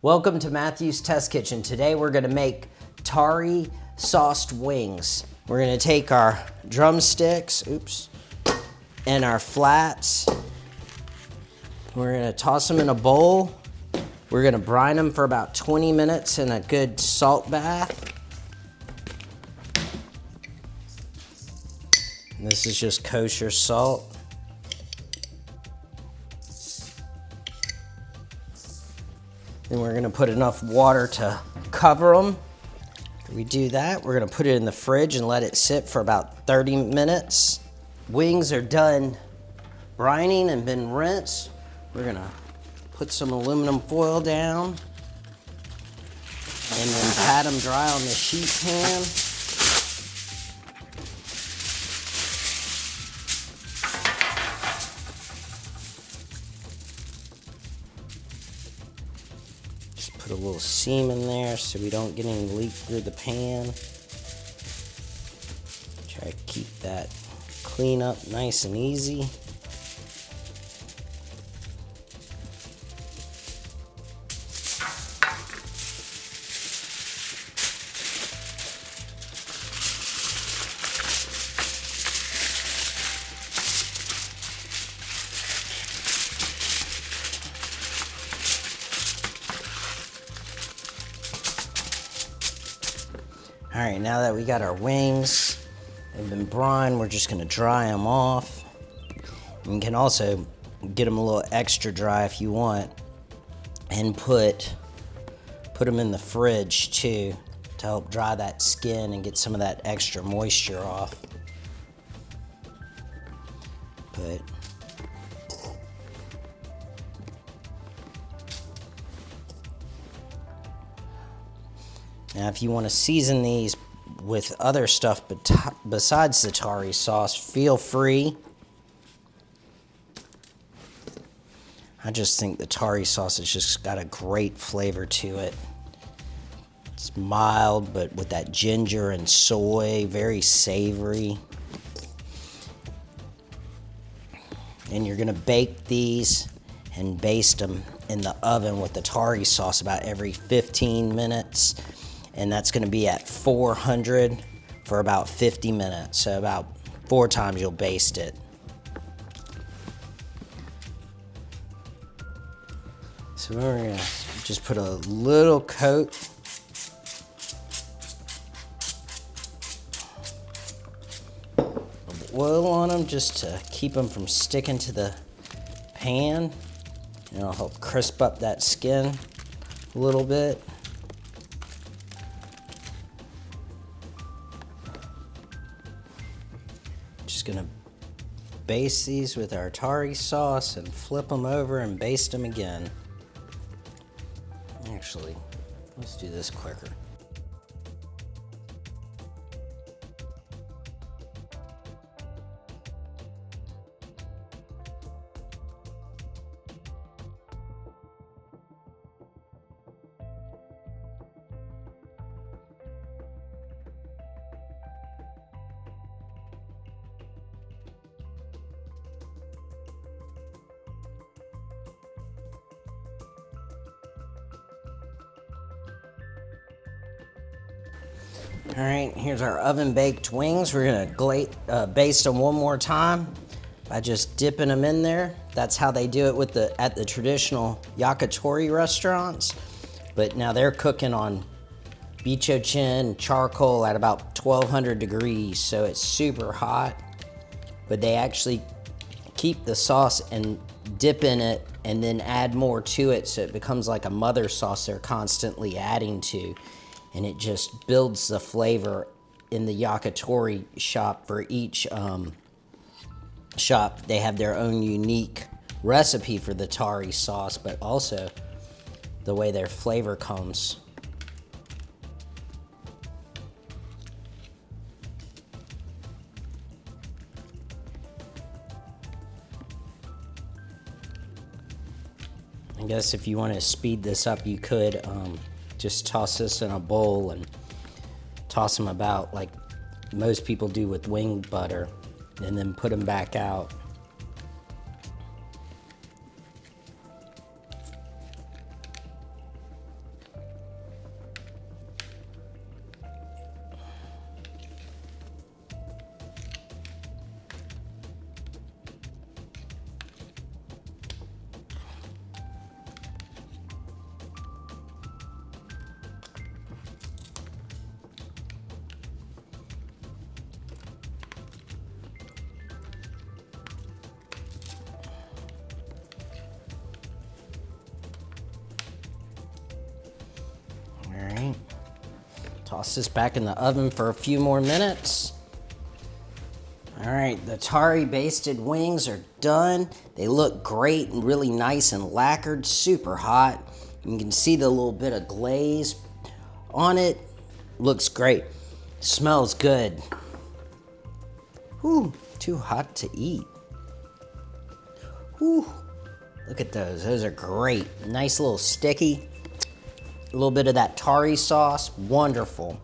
Welcome to Matthew's Test Kitchen. Today we're gonna make tare sauced wings. We're gonna take our drumsticks, and our flats. We're gonna toss them in a bowl. We're gonna brine them for about 20 minutes in a good salt bath. And this is just kosher salt. Then we're gonna put enough water to cover them. After we do that, we're gonna put it in the fridge and let it sit for about 30 minutes. Wings are done brining and been rinsed. We're gonna put some aluminum foil down and then pat them dry on the sheet pan. Put a little seam in there so we don't get any leak through the pan. Try to keep that clean up nice and easy. All right, now that we got our wings, they've been brined, we're just gonna dry them off. You can also get them a little extra dry if you want, and put them in the fridge too to help dry that skin and get some of that extra moisture off. But now, if you want to season these with other stuff besides the tare sauce, feel free. I just think the tare sauce has just got a great flavor to it. It's mild, but with that ginger and soy, very savory. And you're gonna bake these and baste them in the oven with the tare sauce about every 15 minutes. And that's gonna be at 400 for about 50 minutes. So about 4 times you'll baste it. So we're gonna just put a little coat of oil on them just to keep them from sticking to the pan. And it'll help crisp up that skin a little bit. Just gonna baste these with our tare sauce and flip them over and baste them again. Actually, let's do this quicker. All right, here's our oven baked wings. We're gonna baste them one more time by just dipping them in there. That's how they do it at the traditional yakitori restaurants. But now they're cooking on bicho-chin charcoal at about 1200 degrees, so it's super hot. But they actually keep the sauce and dip in it and then add more to it, so it becomes like a mother sauce they're constantly adding to. And it just builds the flavor in the yakitori shop. For each shop, they have their own unique recipe for the tare sauce, but also the way their flavor comes. I guess if you want to speed this up, you could just toss this in a bowl and toss them about like most people do with wing butter, and then put them back out. All right. Toss this back in the oven for a few more minutes. All right, the tare basted wings are done. They look great and really nice and lacquered, super hot. You can see the little bit of glaze on it. Looks great. Smells good. Whew, too hot to eat. Whew, look at those. Those are great. Nice little sticky. A little bit of that tare sauce, wonderful.